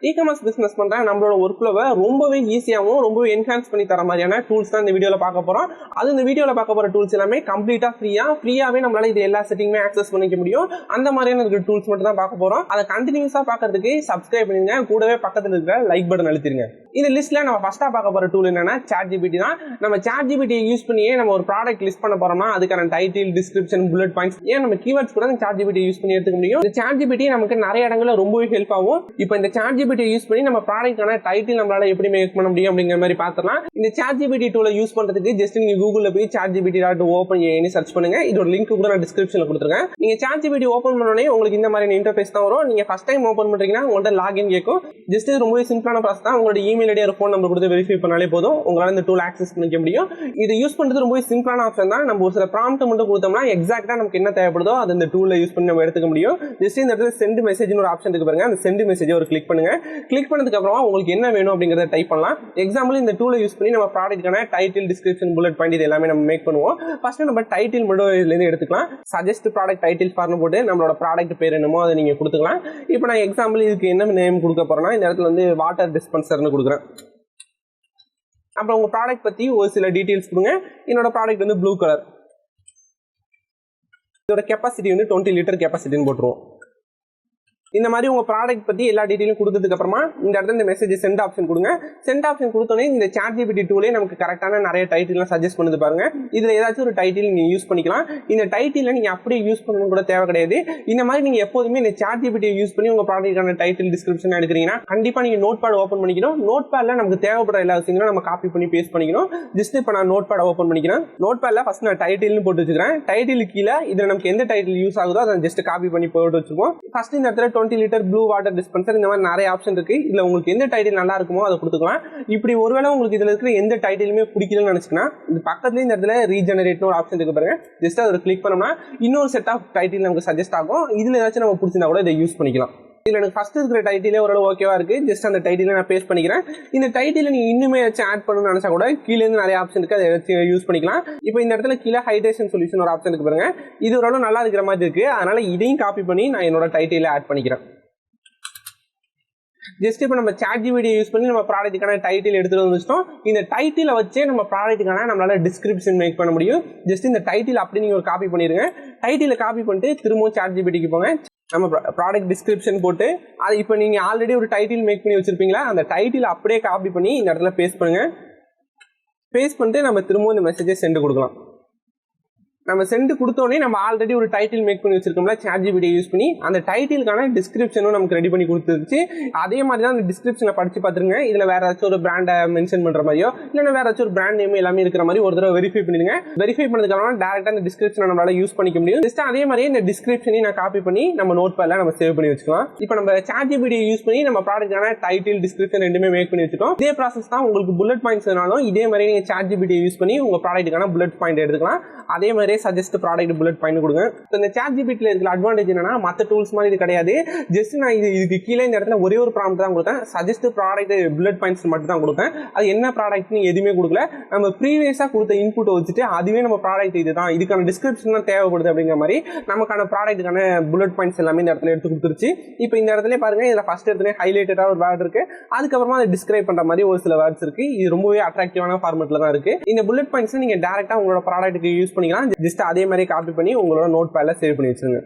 E-commerce business பண்ற நம்மளோட work ஃப்ளோவை ரொம்பவே ஈஸியாகவும் ரொம்பவே என்ஹான்ஸ் பண்ணி தர மாதிரியான டூல்ஸ் தான் இந்த வீடியோல பார்க்க போறோம். அது இந்த வீடியோல பார்க்க போற டூல்ஸ் எல்லாமே கம்ப்ளீட்டா ஃப்ரீயாவே நம்மளால இது எல்லா செட்டிங்குமே ஆக்சஸ் பண்ணிக்க முடியும். அந்த மாதிரியான இருக்கிற டூல்ஸ் மட்டும் தான் பார்க்க போறோம். அதை கண்டினியூஸா பார்க்கிறதுக்கு சப்ஸ்கிரைப் பண்ணுங்க, கூடவே பக்கத்துல இருக்கிற லைக் பட்டன் அழுத்திருங்க. இந்த லிஸ்ட்ல நம்ம ஃபர்ஸ்டா பார்க்க போற டூல் என்னன்னா ChatGPT தான். நம்ம ChatGPT யூஸ் பண்ணியே நம்ம ஒரு ப்ராடக்ட் லிஸ்ட் பண்ண போறோம்னா அதுக்கான டைட்டில், டிஸ்கிரிப்ஷன், புல்லட் பாயிண்ட்ஸ் ஏன் நம்ம கீவேர்ட்ஸ் கூட ChatGPT யூஸ் பண்ணி எடுத்துக்க முடியும். இந்த ChatGPT நமக்கு நிறைய இடங்கள்ல ரொம்பவே ஹெல்ப் ஆகும். இப்போ இந்த ChatGPT யூஸ் பண்ணி நம்ம ப்ராடக்ட்டான டைட்டில் நம்மளால எப்படி மேக் பண்ண முடியும் அப்படிங்கிற மாதிரி பார்த்தலாம். இந்த ChatGPT டூலை யூஸ் பண்றதுக்கு ஜஸ்ட் நீங்க கூகுள்ல போய் chatgpt.openai சர்ச் பண்ணுங்க. இதோட லிங்க் கூட நான் டிஸ்கிரிப்ஷன்ல கொடுத்துருக்கேன். நீங்க ChatGPT ஓபன் பண்ணோடனே உங்களுக்கு இந்த மாதிரி இன்டர்ஃபேஸ் தான் வரும். நீங்க ஃபர்ஸ்ட் டைம் ஓபன் பண்றீங்கன்னா உங்கள்ட்ட லாகின் கேட்கும். ஜஸ்ட் ரொம்பவே சிம்பிளான ப்ராசஸ் தான். உங்களோட இமெயில் ஐடி ஃபோன் நம்பர் கொடுத்து வெரிஃபை பண்ணாலே போதும், உங்களால இந்த டூல் ஆக்சஸ் பண்ணிக்க முடியும். இது யூஸ் பண்றது ரொம்பவே சிம்பிளான ஆப்ஷன் தான். நம்ம ஒரு சில ப்ராம்ப்ட் மட்டும் கொடுத்தோம்னா எக்ஸாக்ட்டா நமக்கு என்ன தேவைப்படுதோ அது இந்த டூல்ல யூஸ் பண்ணி நம்ம எடுத்துக்க முடியும். ஜஸ்ட் இந்த இடத்துல சென்ட் மெசேஜ்னு ஒரு ஆப்ஷன் இருக்கு பாருங்க. அந்த சென்ட் மெசேஜை ஒரு கிளிக் பண்ணுங்க. கிளிக் பண்ணதுக்கு அப்புறமா உங்களுக்கு என்ன வேணும் அப்படிங்கறத டைப் பண்ணலாம். எக்ஸாம்பிள் இந்த டூலை யூஸ் பண்ணி நம்ம ப்ராடக்ட்கான டைட்டில், டிஸ்கிரிப்ஷன், புல்லட் பாயிண்ட் இது எல்லாமே நம்ம மேக் பண்ணுவோம். ஃபர்ஸ்ட் நம்ம டைட்டில் மட்டும் இதுல இருந்து எடுத்துக்கலாம். சஜஸ்ட் ப்ராடக்ட் டைட்டில் ஃபார்னு போட்டு நம்மளோட ப்ராடக்ட் பேர் என்னமோ அதை நீங்க கொடுத்துக்கலாம். இப்போ நான் எக்ஸாம்பிள் இதுக்கு என்ன நேம் கொடுக்க போறேன்னா இந்த இடத்துல வந்து வாட்டர் டிஸ்பென்சர்னு கொடுக்குறேன். அப்புறம் உங்க ப்ராடக்ட் பத்தி ஒரு சில டீடைல்ஸ் கொடுங்க. என்னோட ப்ராடக்ட் வந்து ப்ளூ கலர். இதோட கெப்பாசிட்டி வந்து 20 லிட்டர் கெப்பாசிட்டின்னு போட்டுருவோம். இந்த மாதிரி உங்க ப்ராடக்ட் பத்தி எல்லா டீடைலும் கொடுத்ததுக்கு அப்புறமா இந்த இடத்துல இந்த மெசேஜ் சென்ட் ஆப்ஷன் கொடுங்க. சென்ட் ஆப்ஷன் கொடுத்தோன்னே இந்த ChatGPT டூலே நமக்கு கரெக்டான நிறைய டைட்டில்லாம் சஜஸ்ட் பண்ணுது பாருங்க. இதுல ஏதாச்சும் ஒரு டைட்டில் நீங்க யூஸ் பண்ணிக்கலாம். இந்த டைட்டில நீங்க அப்படியே யூஸ் பண்ணணும் கூட தேவை கிடையாது. இந்த மாதிரி நீங்க எப்போதுமே இந்த ChatGPT யூஸ் பண்ணி உங்க ப்ராடக்டான டைட்டில், டிஸ்கிரிப்ஷன் எடுக்கிறீங்கன்னா கண்டிப்பா நீங்க நோட் பேட் ஓப்பன் பண்ணிக்கணும். நோட் பேட்ல நமக்கு தேவைப்படுற எல்லா விஷயங்களும் நம்ம காப்பி பண்ணி பேஸ்ட் பண்ணிக்கணும். ஜஸ்ட் இப்போ நான் நோட் பேட் ஓப்பன் பண்ணிக்கிறேன். நோட் பேட்ல ஃபர்ஸ்ட் நான் டைட்டில்னு போட்டு வச்சுக்கிறேன். டைட்டில் கீழே இதுல நமக்கு எந்த டைட்டில் யூஸ் ஆகுதோ அதை ஜஸ்ட் காப்பி பண்ணி போட்டு வச்சுப்போம். ஃபர்ஸ்ட் இந்த இடத்துல 20 லிட்டர் ப்ளூ வாட்டர் டிஸ்பென்சர் இந்த மாதிரி நிறைய ஆப்ஷன் இருக்கு. இதுல உங்களுக்கு எந்த டைட்டில் நல்லா இருக்குமோ அதை கொடுத்துக்கலாம். இப்படி ஒருவேளை உங்களுக்கு இதுல இருக்கிற எந்த டைட்டிலுமே பிடிக்கலன்னு நினைச்சுன்னா இது பக்கத்துல இந்த இடத்துல ரீஜெனரேட்னு ஒரு ஆப்ஷன் இருக்கு பாருங்க. ஜஸ்ட் அதை கிளிக் பண்ணோம்னா இன்னொரு செட் ஆஃப் டைட்டில் நமக்கு சஜஸ்ட் ஆகும். இதுல ஏதாச்சும் நம்ம பிடிச்சிருந்தா கூட இதை யூஸ் பண்ணிக்கலாம். இதுல எனக்கு ஃபர்ஸ்ட் இருக்கிற டைட்டிலே ஓரளவு ஓகேவா இருக்கு. ஜஸ்ட் அந்த டைட்டில நான் பேஸ்ட் பண்ணிக்கிறேன். இந்த டைட்டில நீங்க இன்னுமே ஏதாச்சும் ஆட் பண்ணணும்னு நினைச்சா கூட கீழே இருந்து நிறைய ஆப்ஷன் இருக்கு, அதை ஏதாச்சும் யூஸ் பண்ணிக்கலாம். இப்போ இந்த இடத்துல கீழே ஹைட்ரேஷன் சொல்யூஷன் ஒரு ஆப்ஷன் இருக்கு பாருங்க. இது ஓரளவு நல்லா இருக்கிற மாதிரி இருக்கு. அதனால இதையும் காப்பி பண்ணி நான் என்னோட டைட்டில ஆட் பண்ணிக்கிறேன். ஜஸ்ட் இப்போ நம்ம ChatGPT யூஸ் பண்ணி நம்ம ப்ராடக்ட்டுக்கான டைட்டில் எடுத்துட்டு வந்துட்டோம். இந்த டைட்டிலை வச்சே நம்ம ப்ராடக்ட்டுக்கான நம்மளால டிஸ்கிரிப்ஷன் மேக் பண்ண முடியும். ஜஸ்ட் இந்த டைட்டில் அப்படி நீங்க ஒரு காப்பி பண்ணிருங்க. டைட்டிலை காப்பி பண்ணிட்டு திரும்பவும் ChatGPTக்கு போங்க. நம்ம ப்ராடக்ட் டிஸ்கிரிப்ஷன் போட்டு அது இப்போ நீங்க ஆல்ரெடி ஒரு டைட்டில் மேக் பண்ணி வச்சிருப்பீங்களா, அந்த டைட்டில் அப்படியே காப்பி பண்ணி இந்த இடத்துல பேஸ்ட் பண்ணுங்க. பேஸ்ட் பண்ணிட்டு நம்ம திரும்பவும் இந்த மெசேஜை சென்ட் கொடுக்கலாம். நம்ம சென்ட் கொடுத்தோடனே நம்ம ஆல்ரெடி ஒரு டைட்டில் மேக் பண்ணி வச்சிருக்கோம்ல ChatGPT யூஸ் பண்ணி, அந்த டைட்டிலுக்கான டிஸ்கிரிப்ஷனும் நமக்கு ரெடி பண்ணி கொடுத்துருச்சு. அதே மாதிரி தான் அந்த டிஸ்கிரிப்ஷனை படிச்சு பார்த்துருங்க. இதுல வேற ஏதாச்சும் ஒரு பிராண்டை மென்ஷன் பண்ற மாதிரியோ இல்லைன்னா வேற ஏதாச்சும் ஒரு பிராண்ட் நேம் எல்லாமே இருக்கிற மாதிரி ஒரு தடவை வெரிஃபை பண்ணிடுங்க. வெரிஃபை பண்ணதுக்கு அப்புறம் டேரக்டா இந்த டிஸ்கிரிப்ஷனை நம்மளால யூஸ் பண்ணிக்க முடியும். ஜஸ்ட் அதே மாதிரி இந்த டிஸ்கிரிப்ஷனையும் நான் காப்பி பண்ணி நம்ம நோட் பேட்ல நம்ம சேவ் பண்ணி வச்சுக்கலாம். இப்போ நம்ம ChatGPT யூஸ் பண்ணி நம்ம ப்ராடக்ட்டான டைட்டில், டிஸ்கிரிப்ஷன் ரெண்டுமே மேக் பண்ணி வச்சுட்டோம். இதே ப்ராசஸ் தான் உங்களுக்கு புல்லட் பாயிண்ட்ஸ் வேணாலும் இதே மாதிரி நீங்க ChatGPT யூஸ் பண்ணி உங்க ப்ராடக்ட்டுக்கான புல்லட் பாயிண்ட் எடுத்துக்கலாம். அதே மாதிரி சஜஸ்ட் ப்ராடக்ட் புல்லட் பாயிண்ட் கொடுங்க. இந்த ChatGPTல இருக்கிற அட்வான்டேஜ் என்னன்னா மற்ற டூல்ஸ் மாதிரி இது கிடையாது. ஜஸ்ட் நான் இதுக்கு கீழே இந்த இடத்துல ஒரே ஒரு ப்ராம்ப்ட் தான் கொடுத்தேன். சஜஸ்ட் ப்ராடக்ட் புல்லட் பாயிண்ட்ஸ் மட்டும் தான் கொடுத்தேன். அது என்ன ப்ராடக்ட்னு எதுவுமே கொடுக்கல. நம்ம ப்ரீவியஸா கொடுத்த இன்புட்டை வச்சுட்டு அதுவே நம்ம ப்ராடக்ட் இதுதான், இதுக்கான டிஸ்கிரிப்ஷன் தான் தேவைப்படுது அப்படிங்கிற மாதிரி நமக்கான ப்ராடக்ட்டுக்கான புல்லட் பாயிண்ட்ஸ் எல்லாமே இந்த இடத்துல எடுத்து கொடுத்துருச்சு. இப்போ இந்த இடத்துல பாருங்க, இதுல ஃபர்ஸ்ட் இடத்துல ஹைலைட்டடா ஒரு வேர்ட் இருக்கு. அதுக்கப்புறமா அதை டிஸ்கிரைப் பண்ற மாதிரி ஒரு சில வேர்ட்ஸ் இருக்கு. இது ரொம்பவே அட்ராக்டிவான ஃபார்மேட்ல தான் இருக்கு. இந்த புல்லட் பாயிண்ட்ஸ் நீங்க டைரக்டா உங்களோட ப்ராடக்ட்டுக்கு யூஸ் பண்ணிக்கலாம். ஜஸ்ட் அதே மாதிரி காப்பி பண்ணி உங்களோட நோட் பேட்ல சேவ் பண்ணி வச்சிருங்க.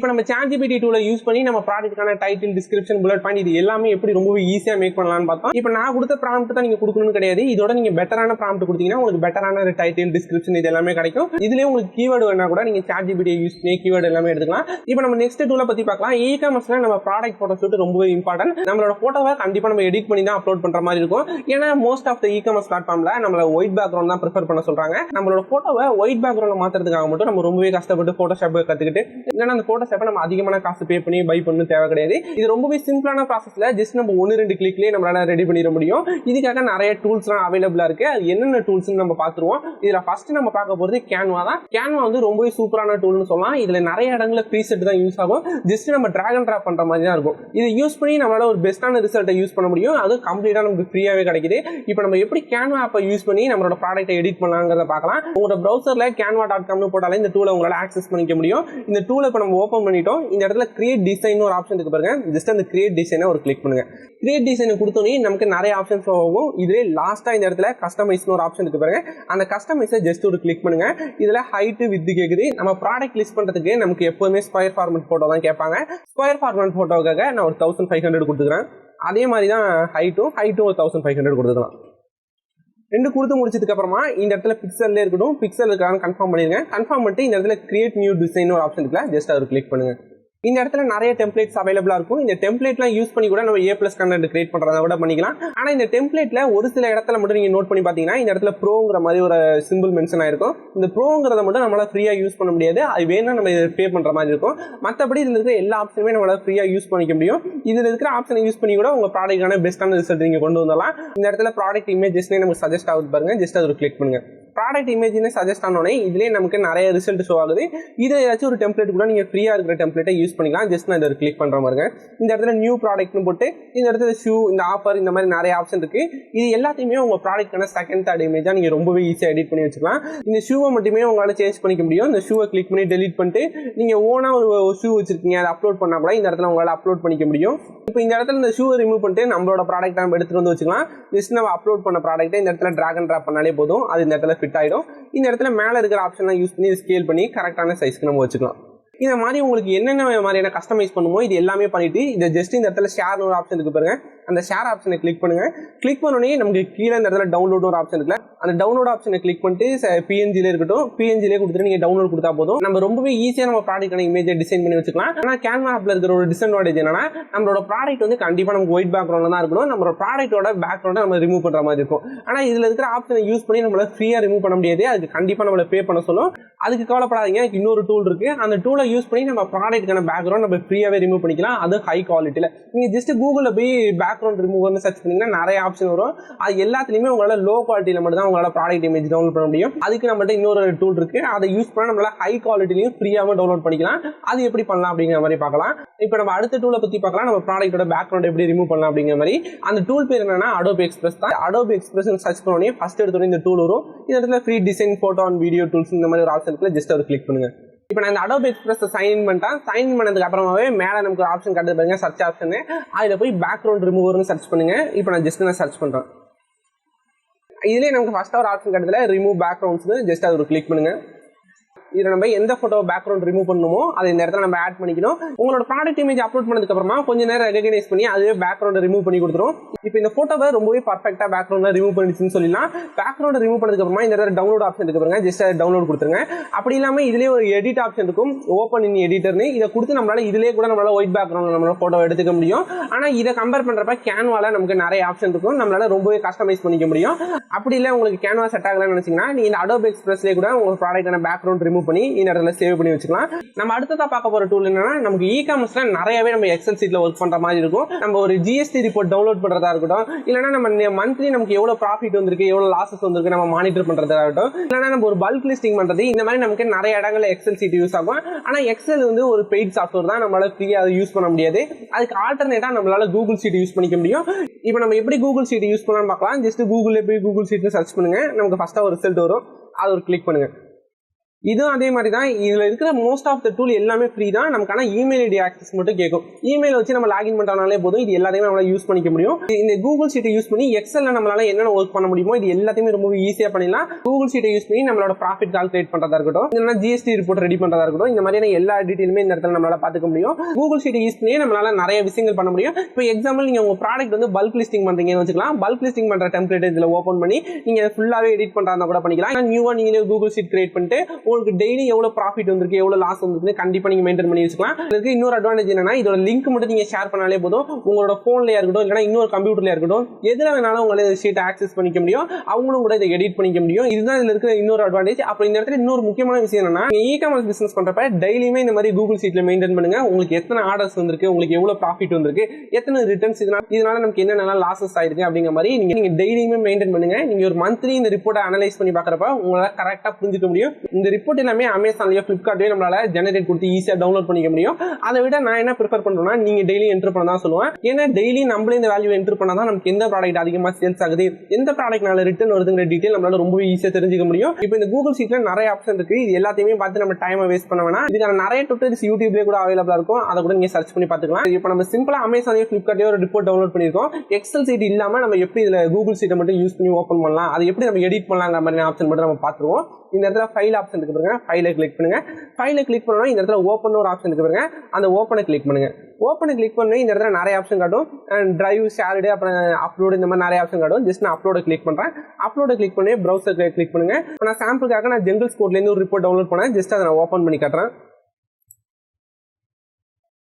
இப்போ நம்ம ChatGPT டூலை யூஸ் பண்ணி நம்ம ப்ராடக்ட்டுக்கான டைட்டில், டிஸ்கிரிப்ஷன், புல்லட் பாயிண்ட் இது எல்லாமே எப்படி ரொம்பவே ஈஸியா மேக் பண்ணலாம்னு பார்த்தோம். இப்போ நான் கொடுத்த ப்ராம்ப்ட் தான் நீங்க கொடுக்கணும்னு கிடையாது. இதோட நீங்க பெட்டரான ப்ராம்ப்ட் கொடுத்தீங்கன்னா உங்களுக்கு பெட்டரான டைட்டில், டிஸ்கிரிப்ஷன் இது எல்லாமே கிடைக்கும். இதுலயே உங்களுக்கு கீவேர்டு வேணா கூட நீங்க ChatGPT யூஸ் பண்ணி கீவேர்டு எல்லாமே எடுத்துக்கலாம். இப்போ நம்ம நெக்ஸ்ட் டூலை பத்தி பார்க்கலாம். இ-காமர்ஸ்ல நம்ம ப்ராடக்ட் போட்டோ ஷூட் ரொம்பவே இம்பார்ட்டன்ட். நம்மளோட போட்டோவை கண்டிப்பா நம்ம எடிட் பண்ணி தான் அப்லோட் பண்ற மாதிரி இருக்கும். ஏன்னா மோஸ்ட் ஆஃப் த இ-காமர்ஸ் பிளாட்ஃபார்ம்ல நம்மள ஒயிட் பேக்ரவுண்ட் தான் ப்ரிஃபர் பண்ண சொல்றாங்க. நம்மளோட போட்டோவை ஒயிட் பேக்ரவுண்ட் மாத்துறதுக்காக மட்டும் நம்ம ரொம்பவே கஷ்டப்பட்டு போட்டோஷாப் கத்துக்கிட்டு இல்லைன்னா அந்த போட்டோஷாப்பை நம்ம அதிகமான காசு பே பண்ணி பை பண்ண தேவை கிடையாது. இது ரொம்பவே சிம்பிளான ப்ராசஸ்ல ஜஸ்ட் நம்ம 1-2 கிளிக்லயே நம்மளால ரெடி பண்ணிட முடியும். இதுக்காக நிறைய டூல்ஸ்லாம் அவைலபிளா இருக்கு. அது என்னென்ன டூல்ஸ் நம்ம பார்த்துருவோம். இதுல ஃபர்ஸ்ட் நம்ம பார்க்க போறது கேன்வா தான். கேன்வா வந்து ரொம்பவே சூப்பரான டூல்னு சொல்லலாம். இதுல நிறைய இடங்கள்ல ப்ரீசெட் தான் யூஸ் ஆகும். ஜஸ்ட் நம்ம டிராக் அண்ட் டிராப் பண்ற மாதிரி தான் இருக்கும். இதை யூஸ் பண்ணி நம்மளால ஒரு பெஸ்டான ரிசல்ட்டை யூஸ் பண்ண முடியும். அது கம்ப்ளீட்டா நமக்கு ஃப்ரீயாவே கிடைக்குது. இப்போ நம்ம எப்படி கேன்வா ஆப்பை யூஸ் பண்ணி நம்மளோட ப்ராடக்ட்டை எடிட் பண்ணலாங்கிறத பார்க்கலாம். உங்களோட ப்ரௌசர்ல canva.com போட்டாலே இந்த டூலை உங்களால ஆக்சஸ் பண்ணிக்க முடியும். இந்த டூலை இப்போ நம்ம ஓபன் ஓப்பன் பண்ணிட்டோம். இந்த இடத்துல கிரியேட் டிசைன் ஒரு ஆப்ஷன் இருக்கு பாருங்க. ஜஸ்ட் அந்த கிரியேட் டிசைனை ஒரு கிளிக் பண்ணுங்க. கிரியேட் டிசைனை கொடுத்தோன்னே நமக்கு நிறைய ஆப்ஷன்ஸ் ஆகும். இதுல லாஸ்டா இந்த இடத்துல கஸ்டமைஸ்னு ஒரு ஆப்ஷன் இருக்கு பாருங்க. அந்த கஸ்டமைஸை ஜஸ்ட் ஒரு கிளிக் பண்ணுங்க. இதுல ஹைட் வித் கேக்குது. நம்ம ப்ராடக்ட் லிஸ்ட் பண்றதுக்கு நமக்கு எப்பவுமே ஸ்கொயர் ஃபார்மேட் போட்டோ தான் கேட்பாங்க. ஸ்கொயர் ஃபார்மேட் போட்டோக்காக நான் ஒரு 1500 கொடுத்துக்கிறேன். அதே மாதிரி தான் ஹைட்டும் ஒரு 1500 கொடுத்துக்கலாம். ரெண்டு கொடுத்து முடிச்சதுக்கு அப்புறமா இந்த இடத்துல பிக்சல்ல இருக்கட்டும், பிக்சல் இருக்கான்னு கன்ஃபார்ம் பண்ணிருங்க. கன்ஃபார்ம் பண்ணிட்டு இந்த இடத்துல கிரியேட் நியூ டிசைன் ஒரு ஆப்ஷன் இருக்குல்ல, ஜஸ்ட் அதை கிளிக் பண்ணுங்க. இந்த இடத்துல நிறைய டெம்ப்ளேட்ஸ் அவைலபிளா இருக்கும். இந்த டெம்ப்ளேட்லாம் யூஸ் பண்ணி கூட நம்ம A+ கண்டென்ட் கிரியேட் பண்றதை விட பண்ணிக்கலாம். ஆனா இந்த டெம்ப்ளேட்ல ஒரு சில இடத்துல மட்டும் நீங்க நோட் பண்ணி பாத்தீங்கன்னா இந்த இடத்துல ப்ரோங்கிற மாதிரி ஒரு சிம்பிள் மென்ஷன் ஆயிருக்கும். இந்த ப்ரோங்கிறத மட்டும் நம்மளால ஃப்ரீயா யூஸ் பண்ண முடியாது. அது வேணா நம்ம பே பண்ற மாதிரி இருக்கும். மற்றபடி இதுல இருக்கிற எல்லா ஆப்ஷனுமே நம்மளால ஃப்ரீயா யூஸ் பண்ணிக்க முடியும். இதுல இருக்கிற ஆப்ஷனை யூஸ் பண்ணி கூட உங்க ப்ராடக்டான பெஸ்டான ரிசல்ட் நீங்க கொண்டு வரலாம். இந்த இடத்துல ப்ராடக்ட் இமேஜஸ்னே நமக்கு சஜஸ்ட் ஆகுது பாருங்க. ஜஸ்ட் அதை கிளிக் பண்ணுங்க. ப்ராடக்ட் இமேஜ்னு சஜஸ்ட் ஆனோடனே இதுலேயே நமக்கு நிறைய ரிசல்ட் ஷோ ஆகுது. இதை ஏதாச்சும் ஒரு டெம்ப்ளேட் கூட நீங்கள் ஃப்ரீயாக இருக்கிற டெம்ப்ளேட்டை யூஸ் பண்ணிக்கலாம். ஜஸ்ட் நான் இதை கிளிக் பண்ணுற மாதிரி இந்த இடத்துல நியூ ப்ராடக்ட்னு போட்டு இந்த இடத்துல ஷூ, இந்த ஆஃபர், இந்த மாதிரி நிறைய ஆப்ஷன் இருக்கு. இது எல்லாத்தையுமே உங்கள் ப்ராடக்டான செகண்ட் தேர்ட் இமேஜாக நீங்கள் ரொம்பவே ஈஸியாக எடிட் பண்ணி வச்சுக்கலாம். இந்த ஷூவை மட்டுமே உங்களால் சேஞ்ச் பண்ணிக்க முடியும். இந்த ஷூவை கிளிக் பண்ணி டெலிட் பண்ணிட்டு நீங்கள் ஓனாக ஒரு ஷூ வச்சிருக்கீங்க, அதை அப்லோட் பண்ணால் கூட இந்த இடத்துல உங்களால் அப்லோட் பண்ணிக்க முடியும். இப்போ இந்த இடத்துல இந்த ஷூவை ரிமூவ் பண்ணிட்டு நம்மளோட ப்ராடக்ட் நம்ம எடுத்துகிட்டு வந்து வச்சுக்கலாம். ஜஸ்ட் நம்ம அப்லோட் பண்ண ப்ராடக்ட்டை இந்த இடத்துல ட்ராக் அண்ட் ட்ராப் பண்ணாலே போதும், அது இந்த இடத்துல ஃபிட் ஆகிடும். இந்த இடத்துல மேலே இருக்கிற ஆப்ஷன்லாம் யூஸ் பண்ணி ஸ்கேல் பண்ணி கரெக்டான சைஸ்க்கு நம்ம வச்சுக்கலாம். இந்த மாதிரி உங்களுக்கு என்னென்ன மாதிரியான கஸ்டமைஸ் பண்ணுமோ இது எல்லாமே பண்ணிட்டு இதை ஜஸ்ட் இந்த இடத்துல ஷேர் ஒரு ஆப்ஷன் இருக்கு பாருங்க. அந்த ஷேர் ஆப்ஷனை கிளிக் பண்ணுங்க. கிளிக் பண்ணோடனே நமக்கு கீழே இந்த இடத்துல டவுன்லோட் ஒரு ஆப்ஷன் இருக்குல்ல, அந்த டவுன்லோட் ஆப்ஷனை கிளிக் பண்ணிட்டு PNG-ல இருக்கட்டும், PNG-லே கொடுத்துட்டு நீங்க டவுன்லோட் கொடுத்தா போதும். நம்ம ரொம்பவே ஈஸியா நம்ம ப்ராடக்டான இமேஜை டிசைன் பண்ணி வச்சுக்கலாம். ஆனால் கேன்வா ஆப்ல இருக்கிற ஒரு டிஸ்அட்வான்டேஜ் என்னன்னா நம்மளோட ப்ராடக்ட் வந்து கண்டிப்பா நமக்கு ஒயிட் பேக்ரவுண்ட்ல தான் இருக்கணும். நம்மளோட ப்ராடக்டோட பேக்ரவுண்டை நம்ம ரிமூவ் பண்ற மாதிரி இருக்கும். ஆனா இதுல இருக்கிற ஆப்ஷனை யூஸ் பண்ணி நம்மளால ஃப்ரீயா ரிமூவ் பண்ண முடியாது. அதுக்கு கண்டிப்பா நம்மள பே பண்ண சொல்லும். அதுக்கு கவலைப்படாதீங்க, இன்னொரு டூல் இருக்கு. அந்த டூலை யூஸ் பண்ணி நம்ம ப்ராடக்ட்கான பேக்ரவுண்ட் நம்ம ஃப்ரீயாவே ரிமூவ் பண்ணிக்கலாம். அது ஹை குவாலிட்டியில. நீங்க ஜஸ்ட் கூகுள்ல போய் பேக்ரவுண்ட் ரிமூவர்னு சர்ச் பண்ணீங்கன்னா நிறைய ஆப்ஷன் வரும். அது எல்லாத்துலயுமே உங்களால லோ குவாலிட்டியில மட்டும் தான் உங்களால ப்ராடக்ட் இமேஜ் டவுன்லோட் பண்ண முடியும். அதுக்கு நம்மகிட்ட இன்னொரு டூல் இருக்கு. அதை யூஸ் பண்ணா நம்மளால ஹை குவாலிட்டிலையும் ஃப்ரீயாவே டவுன்லோட் பண்ணிக்கலாம். அது எப்படி பண்ணலாம் அப்படிங்கிற மாதிரி பார்க்கலாம். இப்போ நம்ம அடுத்த டூலை பத்தி பார்க்கலாம். நம்ம ப்ராடக்ட்டோட பேக்ரவுண்ட் எப்படி ரிமூவ் பண்ணலாம் அப்படிங்கிற மாதிரி. அந்த டூல் பேர் என்னன்னா Adobe Express தான். Adobe Express சர்ச் பண்ணோடனே ஃபர்ஸ்ட் எடுத்தோடனே இந்த டூல் வரும். இந்த இடத்துல free design, photo and video tools இந்த மாதிரி ஒரு ஆப்ஷன் இருக்குல்ல, ஜஸ்ட் அதை கிளிக் பண்ணுங்க. இப்போ நான் இந்த Adobe Express சைன் பண்ணிட்டேன். சைன் பண்ணதுக்கு அப்புறமாவே மேலே நமக்கு ஒரு ஆப்ஷன் காட்டுது பாருங்க, சர்ச் ஆப்ஷன். அதில் போய் பேக்ரவுண்ட் ரிமூவர்னு சர்ச் பண்ணுங்க. இப்போ நான் ஜஸ்ட் சர்ச் பண்றேன். இதுலேயே நமக்கு ஃபர்ஸ்ட் ஒரு ஆப்ஷன் காட்டுதுல ரிமூவ் பேக்ரவுண்ட்ஸ்னு, ஜஸ்ட் அதை ஒரு கிளிக் பண்ணுங்க. இதில் நம்ம எந்த ஃபோட்டோ பேக்ரவுண்ட் ரிமூவ் பண்ணணுமோ அதை இந்த இடத்துல நம்ம ஆட் பண்ணிக்கணும். உங்களோட ப்ராடக்ட் இமேஜ் அப்லோட் பண்ணதுக்கு அப்புறமா கொஞ்ச நேரம் ரெகனைஸ் பண்ணி அதுவே பேக்ரவுண்ட் ரிமூவ் பண்ணி கொடுத்துரும். இப்போ இந்த ஃபோட்டோவை ரொம்பவே பர்ஃபெக்டா பேக்ரவுண்ட் ரிமூவ் பண்ணிச்சுன்னு சொல்லலாம். பேக்ரவுண்ட் ரிமூவ் பண்ணதுக்கு அப்புறமா இந்த இடத்துல டவுன்லோட் ஆப்ஷன் இருக்கு பாருங்க, ஜஸ்ட் டவுன்லோட் கொடுத்துருங்க. அப்படி இல்லாமல் இதுலேயே ஒரு எடிட் ஆப்ஷன் இருக்கும், ஓப்பன் இன் எடிட்டர்னு. இதை கொடுத்து நம்மளால இதுலேயே கூட நம்மளால ஒயிட் பேக்ரவுண்ட் நம்மளால ஃபோட்டோ எடுத்துக்க முடியும். ஆனால் இதை கம்பேர் பண்றப்ப கேன்வால நமக்கு நிறைய ஆப்ஷன் இருக்கும், நம்மளால ரொம்பவே கஸ்டமைஸ் பண்ணிக்க முடியும். அப்படி இல்லை உங்களுக்கு கேன்வா செட் ஆகலன்னு நினைச்சீங்கன்னா நீங்க இந்த Adobe Expressலேயே கூட உங்க ப்ராடக்டான பேக்ரவுண்ட் ரிமூவ் பண்ணி இந்த இடத்துல சேவ் பண்ணி வச்சுக்கலாம். நம்ம அடுத்ததா பார்க்க போற டூல் என்னன்னா, நமக்கு இ-காமர்ஸ்ல நிறையவே நம்ம எக்ஸல் சீட்ல ஒர்க் பண்ற மாதிரி இருக்கும். நம்ம ஒரு GST ரிப்போர்ட் டவுன்லோட் பண்றதா இருக்கட்டும், இல்லைன்னா நம்ம மந்த்லி நமக்கு எவ்வளவு ப்ராஃபிட் வந்திருக்கு, எவ்வளவு லாசஸ் வந்திருக்கு நம்ம மானிட்டர் பண்றதா இருக்கட்டும், இல்லைன்னா நம்ம ஒரு பல்க் லிஸ்டிங் பண்றது, இந்த மாதிரி நமக்கு நிறைய இடங்கள்ல எக்ஸல் சீட் யூஸ் ஆகும். ஆனா எக்ஸல் வந்து ஒரு பெய்ட் சாஃப்ட்வேர் தான், நம்மளால ஃப்ரீயா அதை யூஸ் பண்ண முடியாது. அதுக்கு ஆல்டர்னேட்டா நம்மளால கூகுள் ஷீட் யூஸ் பண்ணிக்க முடியும். இப்போ நம்ம எப்படி கூகுள் ஷீட் யூஸ் பண்ணலாம்னு பார்க்கலாம். ஜஸ்ட் கூகுள்ல போய் கூகுள் ஷீட்னு சர்ச் பண்ணுங்க. நமக்கு ஃபர்ஸ்டா ஒரு ரிசல்ட் வரும், அதை ஒரு கிளிக் பண்ணுங்க. இதுவும் அதே மாதிரி தான். இதுல இருக்கிற மோஸ்ட் ஆஃப் த டூல் எல்லாமே ஃப்ரீ தான். நமக்கான இமெயில் ஐடி ஆக்சஸ் மட்டும் கேட்கும். இமெயில் வச்சு நம்ம லாகின் பண்ணாலே போதும். இது எல்லாத்தையுமே நம்மளால யூஸ் பண்ணிக்க முடியும். இந்த கூகுள் ஷீட்டை யூஸ் பண்ணி எக்ஸல்ல நம்மளால என்னென்ன ஒர்க் பண்ண முடியுமோ இது எல்லாத்தையுமே ரொம்ப ஈஸியா பண்ணிடலாம். கூகுள் ஷீட்டை யூஸ் பண்ணி நம்மளோட ப்ராஃபிட் கால்குலேட் பண்றதா இருக்கட்டும், இல்லைன்னா GST ரிப்போர்ட் ரெடி பண்றதா இருக்கட்டும், இந்த மாதிரியான எல்லா டீட்டெயிலுமே இந்த இடத்துல நம்மளால பார்த்துக்க முடியும். கூகுள் ஷீட்டை யூஸ் பண்ணி நம்மளால நிறைய விஷயங்கள் பண்ண முடியும். இப்போ எக்ஸாம்பிள் நீங்க உங்க ப்ராடக்ட் வந்து பல்க் லிஸ்டிங் பண்றீங்கன்னு வச்சுக்கலாம். பல்க் லிஸ்டிங் பண்ற டெம்ப்ளேட் இதுல ஓபன் பண்ணி நீங்க ஃபுல்லாவே எடிட் பண்றதா கூட பண்ணிக்கலாம். நியூவா நீங்க கூகுள் ஷீட் கிரியேட் பண்ணிட்டு உங்களுக்கு டெய்லி எவ்வளவு ப்ராஃபிட் வந்திருக்கு, எவ்வளவு லாஸ் வந்திருக்கு கண்டிப்பா நீங்க மெயின்டைன் பண்ணி வச்சுக்கலாம். இதுக்கு இன்னொரு அட்வான்டேஜ் என்னன்னா, இதோட லிங்க் மட்டும் நீங்க ஷேர் பண்ணாலே போதும். உங்களோட போன்லயா இருக்கட்டும், இல்லைன்னா இன்னொரு கம்ப்யூட்டர்லயா இருக்கட்டும், எதுல வேணாலும் உங்களால ஷீட் ஆக்சஸ் பண்ணிக்க முடியும். அவங்களும் கூட இதை எடிட் பண்ணிக்க முடியும். இதுதான் இதுல இருக்கிற இன்னொரு அட்வான்டேஜ். அப்ப இந்த இடத்துல இன்னொரு முக்கியமான விஷயம் என்னன்னா, இ-காமர்ஸ் பிசினஸ் பண்றப்ப டெய்லியுமே இந்த மாதிரி கூகுள் ஷீட்ல மெயின்டைன் பண்ணுங்க. உங்களுக்கு எத்தனை ஆர்டர்ஸ் வந்திருக்கு, உங்களுக்கு எவ்வளவு ப்ராஃபிட் வந்திருக்கு, எத்தனை ரிட்டர்ன்ஸ், இதனால நமக்கு என்னென்ன லாசஸ் ஆயிருக்கு அப்படிங்கிற மாதிரி நீங்க டெய்லியுமே மெயின்டைன் பண்ணுங்க. நீங்க ஒரு மந்த்லி இந்த ரிப்போர்ட்டை அனலைஸ் பண்ணி பாக்குறப்ப உங்களால கரெக்டா புரிஞ்சுக்க முடியும். இந்த ரிப்போர்ட் எல்லாமே அமேசான்லயோ ஃபிளிப்கார்ட்லயோ நம்மளால ஜெனரேட் கொடுத்து ஈஸியா டவுன்லோட் பண்ணிக்க முடியும். அதை விட நான் என்ன ப்ரிஃபர் பண்றேன்னா, நீங்க டெய்லி என்டர் பண்ண தான் சொல்லுவேன். ஏன்னா டெய்லி நம்மளே இந்த வேல்யூ என்டர் பண்ணா தான் நமக்கு எந்த ப்ராடக்ட் அதிகமா சேல்ஸ் ஆகுது, எந்த ப்ராடக்ட்னால ரிட்டர்ன் வருதுங்கிற டீடைல் நம்மளால ரொம்ப ஈஸியா தெரிஞ்சுக்க முடியும். இப்போ இந்த கூகுள் ஷீட்ல நிறைய ஆப்ஷன் இருக்கு. இது எல்லாத்தையுமே பார்த்து நம்ம டைமை வேஸ்ட் பண்ண வேணாம். இதுக்கான நிறைய டுட்டோரியல்ஸ் யூடியூப்லயே கூட அவைலபிளா இருக்கும். அதை கூட நீங்க சர்ச் பண்ணி பார்த்துக்கலாம். இப்போ நம்ம சிம்பிளா அமேசான்லயோ ஃபிளிப்கார்ட்லயோ ஒரு ரிப்போர்ட் டவுன்லோட் பண்ணிருக்கோம். எக்ஸல் சீட் இல்லாம நம்ம எப்படி இதுல கூகுள் ஷீட்டை மட்டும் யூஸ் பண்ணி ஓப்பன் பண்ணலாம், அதை எப்படி நம்ம எடிட் பண்ணலாங்கிற மாதிரி ஆப்ஷன் மட்டும் நம்ம பார்த்துருவோம். இந்த இடத்துல ஃபைல் ஆப்ஷன் இருக்கு பாருங்க, ஃபைலை கிளிக் பண்ணுங்க. ஃபைலை கிளிக் பண்ணோம்னா இந்த இடத்துல ஓப்பன் ஒரு ஆப்ஷன் இருக்கு பாருங்க, அந்த ஓப்பனை கிளிக் பண்ணுங்க. ஓப்பனை கிளிக் பண்ணி இந்த இடத்துல நிறைய ஆப்ஷன் காட்டும். டிரைவ், ஷேர்டு, அப்புறம் அப்லோடு, இந்த மாதிரி நிறைய ஆப்ஷன் காட்டும். ஜஸ்ட் நான் அப்லோட கிளிக் பண்றேன். அப்லோட கிளிக் பண்ணி ப்ரௌசர் கிளிக் பண்ணுங்க. நான் சாம்பிளுக்காக நான் ஜங்கிள்ஸ் கோட்ல இருந்து ஒரு ரிப்போர்ட் டவுன்லோட் பண்ணேன். ஜஸ்ட் அதை நான் ஓப்பன் பண்ணி காட்டுறேன்.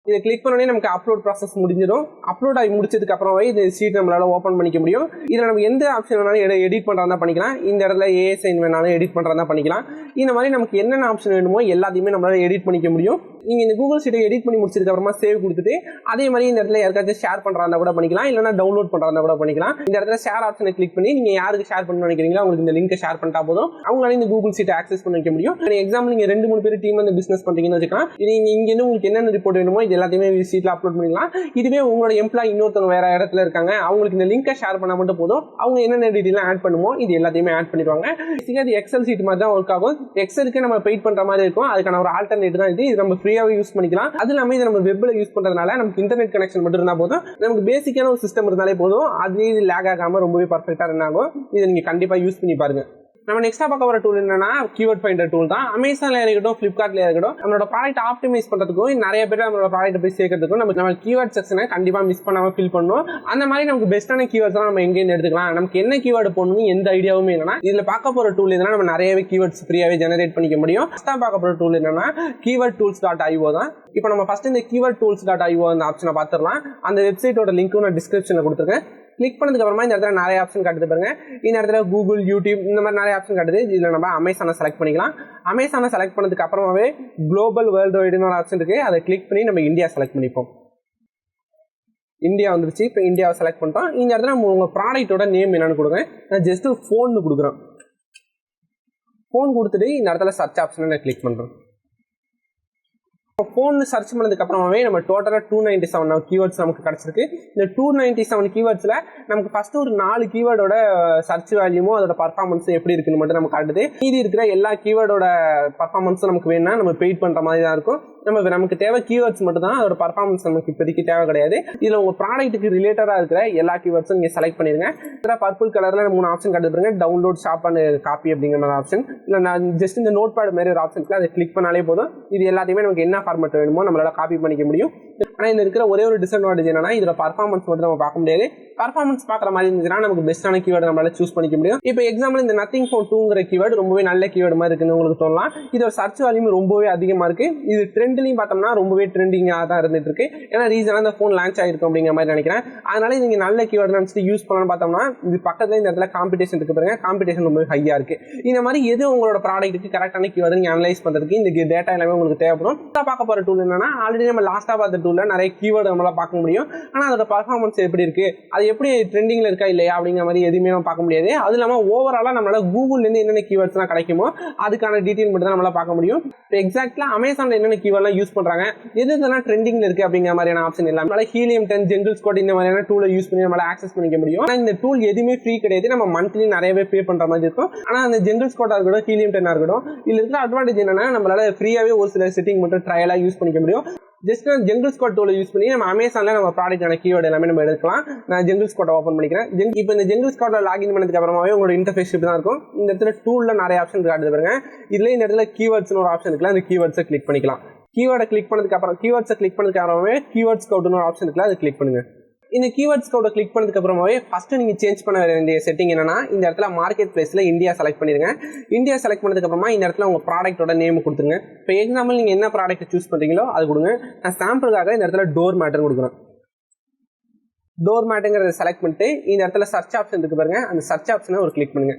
இதை கிளிக் பண்ணோடனே நமக்கு அப்லோட் ப்ராசஸ் முடிஞ்சிடும். அப்லோட் ஆகி முடிச்சதுக்கு அப்புறம் இந்த ஷீட் நம்மளால ஓப்பன் பண்ணிக்க முடியும். இதில் நம்ம எந்த ஆப்ஷன் வேணாலும் எடிட் பண்ணுறதா பண்ணிக்கலாம். இந்த இடத்துல ஏஎஸ்ஐன் வேணாலும் எடிட் பண்ணுறதா பண்ணிக்கலாம். இந்த மாதிரி நமக்கு என்னென்ன ஆப்ஷன் வேணுமோ எல்லாத்தையுமே நம்மளால எடிட் பண்ணிக்க முடியும். நீங்கள் இந்த கூகுள் ஷீட்டை எடிட் பண்ணி முடிச்சதுக்கு அப்புறமா சேவ் கொடுத்துட்டு அதே மாதிரி இந்த இடத்துல யாருக்காச்சும் ஷேர் பண்ணுறதா கூட பண்ணிக்கலாம், இல்லைனா டவுன்லோட் பண்ணுறதா கூட பண்ணிக்கலாம். இந்த இடத்துல ஷேர் ஆப்ஷனை கிளிக் பண்ணி நீங்கள் யாருக்கு ஷேர் பண்ணணும்னு நினைக்கிறீங்களோ அவங்களுக்கு இந்த லிங்கை ஷேர் பண்ணிட்டா போதும், அவங்களால இந்த கூகுள் ஷீட்டை ஆக்சஸ் பண்ண வைக்க முடியும். எக்ஸாம்பிள் நீங்கள் 2-3 பேர் டீம் வந்து பிசினஸ் பண்ணுறீங்கன்னு வச்சுக்கலாம். நீங்கள் இங்கேருந்து உங்களுக்கு என்னென்ன ரிப்போர்ட் வேணுமோ இது எல்லாத்தையுமே ஷீட்ல அப்லோட் பண்ணிக்கலாம். இதுவே உங்களோட எம்ப்ளாய் இன்னொருத்தவங்க வேற இடத்துல இருக்காங்க, அவங்களுக்கு இந்த லிங்கை ஷேர் பண்ணா மட்டும் போதும், அவங்க என்னென்ன டீடைல் ஆட் பண்ணுமோ இது எல்லாத்தையுமே ஆட் பண்ணிடுவாங்க. இது எக்ஸல் ஷீட் மாதிரி தான் ஒர்க் ஆகும். எக்ஸலுக்கு நம்ம பெயிட் பண்ற மாதிரி இருக்கும். அதுக்கான ஒரு ஆல்டர்னேட் தான் இது. இது நம்ம ஃப்ரீயாவே யூஸ் பண்ணிக்கலாம். அது இல்லாம இதை நம்ம வெப்ல யூஸ் பண்றதுனால நமக்கு இன்டர்நெட் கனெக்ஷன் மட்டும் இருந்தா போதும், நமக்கு பேசிக்கான ஒரு சிஸ்டம் இருந்தாலே போதும், அதுவே இது லேக் ஆகாம ரொம்பவே பர்ஃபெக்டா ரன் ஆகும். இதை நீங்க கண்டிப்பா யூஸ் பண்ணி பாருங்க. நம்ம நெக்ஸ்டா பார்க்க வர டூல் என்னன்னா கீவேர்ட் ஃபைண்டர் டூல் தான். அமேசான்ல இருக்கட்டும், ஃபிளிப்கார்ட்ல இருக்கட்டும், நம்மளோட ப்ராடக்ட் ஆப்டிமைஸ் பண்றதுக்கும் நிறைய பேர் நம்மளோட ப்ராடக்ட் போய் சேர்க்கறதுக்கும் நம்ம கீவேர்ட் செக்ஷனை கண்டிப்பா மிஸ் பண்ணாம ஃபில் பண்ணணும். அந்த மாதிரி நமக்கு பெஸ்ட்டான கீவேர்ட்ஸ் நம்ம எங்கேருந்து எடுத்துக்கலாம், நமக்கு என்ன கீவேர்டு போடணும்னு எந்த ஐடியாவுமே இல்லைனா இதுல பார்க்க போற டூல் எதுனா நம்ம நிறையவே கீவேர்ட்ஸ் ஃப்ரீயாவே ஜெனரேட் பண்ணிக்க முடியும். ஃபர்ஸ்டா பார்க்க போற டூல் என்னன்னா keyword tools.io தான். இப்போ நம்ம ஃபர்ஸ்ட் இந்த keyword tools.io அந்த ஆப்ஷனை பார்த்துடலாம். அந்த வெப்சைட்டோட லிங்க்கும் நான் டிஸ்கிரிப்ஷன்ல கொடுத்துருக்கேன். கிளிக் பண்ணதுக்கு அப்புறமா இந்த இடத்துல நிறைய ஆப்ஷன் காட்டுது பாருங்க. இந்த இடத்துல கூகுள், யூடியூப், இந்த மாதிரி நிறைய ஆப்ஷன் காட்டுது. இதுல நம்ம அமேசானை செலக்ட் பண்ணிக்கலாம். அமேசானை செலக்ட் பண்ணதுக்கு அப்புறமாவே குளோபல் வேர்ல்டு வைடுன்னு ஒரு ஆப்ஷன் இருக்கு. அதை கிளிக் பண்ணி நம்ம இந்தியா செலக்ட் பண்ணிப்போம். இந்தியா வந்துருச்சு. இப்போ இந்தியாவை செலக்ட் பண்ணிட்டோம். இந்த இடத்துல நம்ம உங்க ப்ராடக்டோட நேம் என்னன்னு கொடுங்க. நான் ஜஸ்ட் ஃபோன் கொடுக்குறேன். ஃபோன் கொடுத்துட்டு இந்த இடத்துல சர்ச் ஆப்ஷனை நான் கிளிக் பண்றேன். ஃபோன் சர்ச் பண்ணதுக்கு அப்புறமாவே நம்ம டோட்டலாக 297 கீவேர்ட்ஸ் நமக்கு கிடைச்சிருக்கு. இந்த 297 கீவேர்ட்ஸ்ல நமக்கு ஃபர்ஸ்ட் ஒரு 4 கீவேர்டோட சர்ச் வேல்யூமும் அதோட பர்ஃபார்மன்ஸ் எப்படி இருக்குன்னு மட்டும் நமக்கு காட்டுது. மீதி இருக்கிற எல்லா கீவேர்டோட பர்ஃபார்மன்ஸும் நமக்கு வேணும்னா நம்ம பெயிட் பண்ற மாதிரி தான் இருக்கும். நமக்கு தேவை கீவேர்ட்ஸ் மட்டும் தான், அதோட பர்ஃபார்மன்ஸ் நமக்கு இப்போதைக்கு தேவை கிடையாது. இதுல உங்க ப்ராடக்ட்டுக்கு ரிலேட்டடா இருக்கிற எல்லா கீவேர்ட்ஸும் நீங்க செலக்ட் பண்ணிருங்க. இதில் பர்பிள் கலர்ல 3 ஆப்ஷன் காட்டுறீங்க. டவுன்லோட், ஷாப் அண்ட் காப்பி அப்படிங்கிற மாதிரி ஆப்ஷன். இல்லை நான் ஜஸ்ட் இந்த நோட் பேட் மாதிரி ஒரு ஆப்ஷன் அதை கிளிக் பண்ணாலே போதும். இது எல்லாத்தையுமே நமக்கு என்ன ஃபார்மேட் வேணுமோ நம்மளால காப்பி பண்ணிக்க முடியும். ஆனால் இந்த இருக்கிற ஒரே ஒரு டிஸ்அட்வான்டேஜ் என்னன்னா இதோட பர்ஃபார்மன்ஸ் மட்டும் நம்ம பார்க்க முடியாது. பர்ஃபார்மன்ஸ் பார்க்குற மாதிரி இருந்துச்சுன்னா நமக்கு பெஸ்ட்டான கீவேர்டு நம்மளால சூஸ் பண்ணிக்க முடியும். இப்போ எக்ஸாம்பிள் இந்த நத்திங் ஃபோன் 2ங்கிற கீவேர்டு ரொம்பவே நல்ல கீவேர்டு மாதிரி இருக்குன்னு உங்களுக்கு தோணலாம். இதோட சர்ச் வேல்யூம் ரொம்பவே அதிகமாக இருக்கு. இது ட்ரெண்ட்லையும் பார்த்தோம்னா ரொம்பவே ட்ரெண்டிங்காக தான் இருந்துட்டு இருக்கு. ஏன்னா ரீசனாக இந்த ஃபோன் லான்ச் ஆயிருக்கும் அப்படிங்கிற மாதிரி நினைக்கிறேன். அதனால நீங்க நல்ல கீவேர்டு நினைச்சிட்டு யூஸ் பண்ணலாம்னு பார்த்தோம்னா இது பக்கத்துல இந்த இடத்துல காம்படிஷன் இருக்கு பாருங்க. காம்படிஷன் ரொம்ப ஹையா இருக்கு. இந்த மாதிரி எது உங்களோட ப்ராடக்ட்டுக்கு கரெக்டான கீவேர்டு நீங்க அனலைஸ் பண்றதுக்கு இந்த டேட்டா எல்லாமே உங்களுக்கு தேவைப்படும். பார்க்க போற டூல் என்னன்னா ஆல்ரெடி நம்ம லாஸ்டா பார்த்த டூல்ல நிறைய கீவேர்டு நம்மளால பார்க்க முடியும். ஆனா அதோட பர்ஃபார்மன்ஸ் எப்படி இருக்கு, அது எப்படி ட்ரெண்டிங்ல இருக்கா இல்லையா அப்படிங்கிற மாதிரி எதுவுமே நம்ம பார்க்க முடியாது. அது இல்லாம ஓவராலா நம்மளால கூகுள்ல இருந்து என்னென்ன கீவேர்ட்ஸ் எல்லாம் கிடைக்குமோ அதுக்கான டீடைல் மட்டும் தான் நம்மளால பார்க்க முடியும். எக்ஸாக்ட்லா அமேசான்ல என்னென்ன கீவேர்ட்லாம் யூஸ் பண்றாங்க, எதுனா ட்ரெண்டிங்ல இருக்கு அப்படிங்கிற மாதிரியான ஆப்ஷன் எல்லாம் நம்மளால ஹீலியம் 10, ஜெங்கிள்ஸ் கோட் இந்த மாதிரியான டூலை யூஸ் பண்ணி நம்மளால ஆக்சஸ் பண்ணிக்க முடியும். ஆனா இந்த டூல் எதுவுமே ஃப்ரீ கிடையாது. நம்ம மந்த்லி நிறையவே பே பண்ற மாதிரி இருக்கும். ஆனா அந்த ஜெங்கிள்ஸ் கோட்டா இருக்கட்டும், ஹீலியம் 10 இருக்கட்டும், இதுல இருக்கிற அட்வான்டேஜ் என்னன்னா நம்மளால ஃப்ரீயாவே ஒரு சில செட்டிங் மட்டும் ட்ரையலா யூஸ் பண்ணிக்க முடியும். ஜஸ்ட் நான் ஜங்கிள்ஸ் கோட் டூலை யூஸ் பண்ணி நம்ம அமேசான்ல நம்ம ப்ராடக்டான கீவேர்டு எல்லாமே நம்ம எடுக்கலாம். நான் ஜங்கிள்ஸ் கோட்டை ஓப்பன் பண்ணிக்கிறேன். இப்போ இந்த ஜங்கிள்ஸ் கோட்டை லாகின் பண்ணதுக்கு அப்புறமாவே உங்களோட இன்டர்ஃபேஸ் இப்படி தான் இருக்கும். இந்த இடத்துல டூல்ல நிறைய ஆப்ஷன் காட்டுது பாருங்க. இதுல இந்த இடத்துல கீவேர்ட்ஸ்னு ஒரு ஆப்ஷன் இருக்குல்ல, அந்த கீவேர்ட்ஸை கிளிக் பண்ணிக்கலாம். கீவேர்டை கிளிக் பண்ணதுக்கு அப்புறம் கீவேர்ட்ஸை கிளிக் பண்ணதுக்கு அப்புறமாவே கீவேர்ட்ஸ் கவுட்னு ஒரு ஆப்ஷன் இருக்குல்ல, அதை கிளிக் பண்ணுங்க. இந்த கீவேர்ட்ஸ் கோட கிளிக் பண்ணதுக்கு அப்புறமாவே ஃபர்ஸ்ட் நீங்க சேஞ்ச் பண்ண வேண்டிய செட்டிங் என்னன்னா இந்த இடத்துல மார்க்கெட் பிளேஸ்ல இந்தியா செலக்ட் பண்ணிருங்க. இந்தியா செலக்ட் பண்ணதுக்கு அப்புறமா இந்த இடத்துல உங்க ப்ராடக்ட்டோட நேம் கொடுத்துருங்க. இப்போ எக்ஸாம்பிள் நீங்க என்ன ப்ராடக்ட் சூஸ் பண்றீங்களோ அது கொடுங்க. நான் சாம்பிளுக்காக இந்த இடத்துல டோர் மேட்டர் கொடுக்குறேன். டோர் மேட்டுங்கிறத செலக்ட் பண்ணிட்டு இந்த இடத்துல சர்ச் ஆப்ஷன் இருக்கு பாருங்க, அந்த சர்ச் ஆப்ஷனை ஒரு கிளிக் பண்ணுங்க.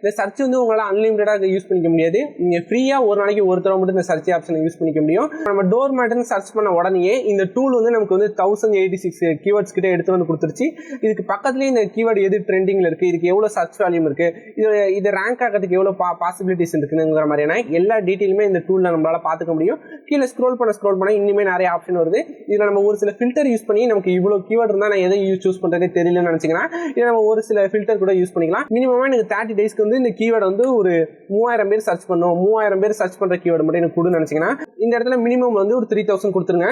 இந்த சர்ச் வந்து உங்களால் அன்லிமிட்டடாக யூஸ் பண்ணிக்க முடியாது. நீங்கள் ஃப்ரீயாக ஒரு நாளைக்கு ஒரு தடவை மட்டும் இந்த சர்ச் ஆப்ஷனை யூஸ் பண்ணிக்க முடியும். நம்ம டோர் மேட்னு சர்ச் பண்ண உடனே இந்த டூல் வந்து நமக்கு வந்து 1086 கீவேர்ட்ஸ் கிட்ட எடுத்து வந்து கொடுத்துருச்சு. இதுக்கு பக்கத்துலேயே இந்த கீவேர்டு எது ட்ரெண்டிங்கில் இருக்குது, இதுக்கு எவ்வளோ சர்ச் வேல்யூம் இருக்குது, இது ரேங்க் ஆகிறதுக்கு எவ்வளோ பாசிபிலிட்டிஸ் இருக்குங்கிற மாதிரியான எல்லா டீட்டெயிலுமே இந்த டூலில் நம்மளால் பார்த்துக்க முடியும். கீழே ஸ்க்ரோல் பண்ண இன்னுமே நிறைய ஆப்ஷன் வருது. இதில் நம்ம ஒரு சில ஃபில்டர் யூஸ் பண்ணி நமக்கு இவ்வளோ கீவேர்டு இருந்தால் நான் எதை சூஸ் பண்ணுறதே தெரியலன்னு நினச்சிங்கன்னா இதை நம்ம ஒரு சில ஃபில்டர் கூட யூஸ் பண்ணிக்கலாம். மினிமமாக எனக்கு 30 டேஸ்க்கு வந்து இந்த கீவேர்டு வந்து ஒரு 3000 பேர் சர்ச் பண்ணும், 3000 பேர் சர்ச் பண்ணுற கீவேர்டு மட்டும் எனக்கு கொடுன்னு நினச்சிங்கன்னா இந்த இடத்துல மினிமம் வந்து ஒரு 3000 கொடுத்துருங்க.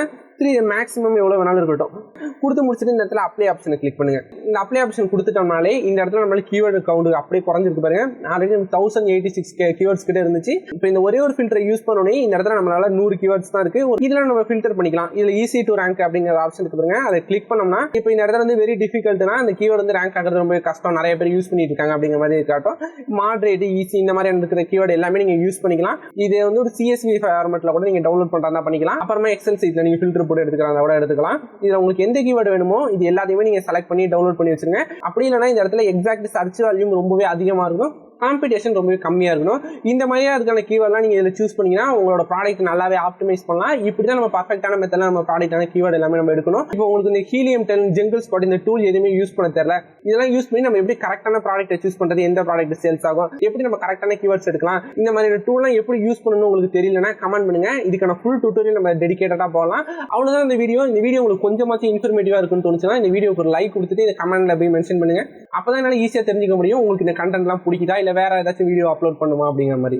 மேக்ஸிமம் எவ்வளோ வேணாலும் இருக்கட்டும். கொடுத்து முடிச்சுட்டு இந்த இடத்துல அப்ளை ஆப்ஷனை கிளிக் பண்ணுங்க. இந்த அப்ளை ஆப்ஷன் கொடுத்துட்டோம்னாலே இந்த இடத்துல நம்மளுக்கு கீவேர்டு கவுண்ட் அப்படியே குறைஞ்சிருக்கு பாருங்க. ஆல்ரெடி 1086 கீவேர்ட்ஸ் கிட்ட இருந்துச்சு. இப்போ இந்த ஒரே ஒரு ஃபில்டரை யூஸ் பண்ணோன்னே இந்த இடத்துல நம்மளால 100 கீவேர்ட்ஸ் தான் இருக்கு. இதெல்லாம் நம்ம ஃபில்டர் பண்ணிக்கலாம். இதுல ஈஸி டு ரேங்க் அப்படிங்கிற ஆப்ஷன் இருக்கு பாருங்க. அதை கிளிக் பண்ணோம்னா இப்போ இந்த இடத்துல வந்து வெரி டிஃபிகல்ட்னா அந்த கீவேர்டு வந்து ரேங்க் ஆகிறது ரொம்ப கஷ்டம், நிறைய பேர் யூஸ் பண்ணிட்டு இருக்காங்க அப்படிங்கிற மாதிரி காட்டும். மாட்ரேட், ஈஸி இந்த மாதிரி இருக்கிற கீவேர்டு எல்லாமே நீங்க யூஸ் பண்ணிக்கலாம். இது வந்து ஒரு CSV ஃபார்மேட்ல கூட நீங்க டவுன்லோட் பண்றதா பண்ணிக்கலாம். அப்புறமா எக்ஸல் சீட்ல நீங்க ஃபில்டர் போட்டு எடுத்துக்கலாம். இதுல உங்களுக்கு எந்த கீவேர்டு வேணுமோ இது எல்லாத்தையுமே நீங்க செலக்ட் பண்ணி டவுன்லோட் பண்ணி வச்சிருங்க. அப்படி இல்லைன்னா இந்த இடத்துல எக்ஸாக்ட் சர்ச் வேல்யூம் ரொம்பவே அதிகமா இருக்கும், காம்படிஷன் ரொம்பவே கம்மியாக இருக்கணும். இந்த மாதிரியா அதுக்கான கீவேர்ட்லாம் நீங்கள் இதில் சூஸ் பண்ணிங்கன்னா உங்களோட ப்ராடக்ட் நல்லாவே ஆப்டிமைஸ் பண்ணலாம். இப்படி தான் நம்ம பர்ஃபெக்டான மெத்தடில் நம்ம ப்ராடக்டான கீவேர்டு எல்லாமே நம்ம எடுக்கணும். இப்போ உங்களுக்கு இந்த ஹீலியம் 10, ஜங்கிள் ஸ்பாட் இந்த டூல் எதுவுமே யூஸ் பண்ண தெரியல, இதெல்லாம் யூஸ் பண்ணி நம்ம எப்படி கரெக்டான ப்ராடக்ட்டை சூஸ் பண்ணுறது, எந்த ப்ராடக்ட் சேல்ஸ் ஆகும், எப்படி நம்ம கரெக்டான கீவேர்ட்ஸ் எடுக்கலாம், இந்த மாதிரி டூல்லாம் எப்படி யூஸ் பண்ணணும்னு உங்களுக்கு தெரியலன்னா கமெண்ட் பண்ணுங்க. இதுக்கான ஃபுல் டியூட்டோரியல் நம்ம டெடிகேட்டடாக போகலாம். அவ்வளோதான் இந்த வீடியோ உங்களுக்கு கொஞ்சமாச்சும் இன்ஃபர்மேட்டிவாக இருக்குன்னு தோணுச்சுன்னா இந்த வீடியோக்கு ஒரு லைக் கொடுத்துட்டு இந்த கமெண்ட்ல போய் மென்ஷன் பண்ணுங்க. அப்போ தான் என்னால் ஈஸியாக தெரிஞ்சுக்க முடியும் உங்களுக்கு இந்த கண்டென்ட்லாம் பிடிக்குதா இல்லை வேற ஏதாச்சும் வீடியோ அப்லோட் பண்ணுமா அப்படிங்கிற மாதிரி.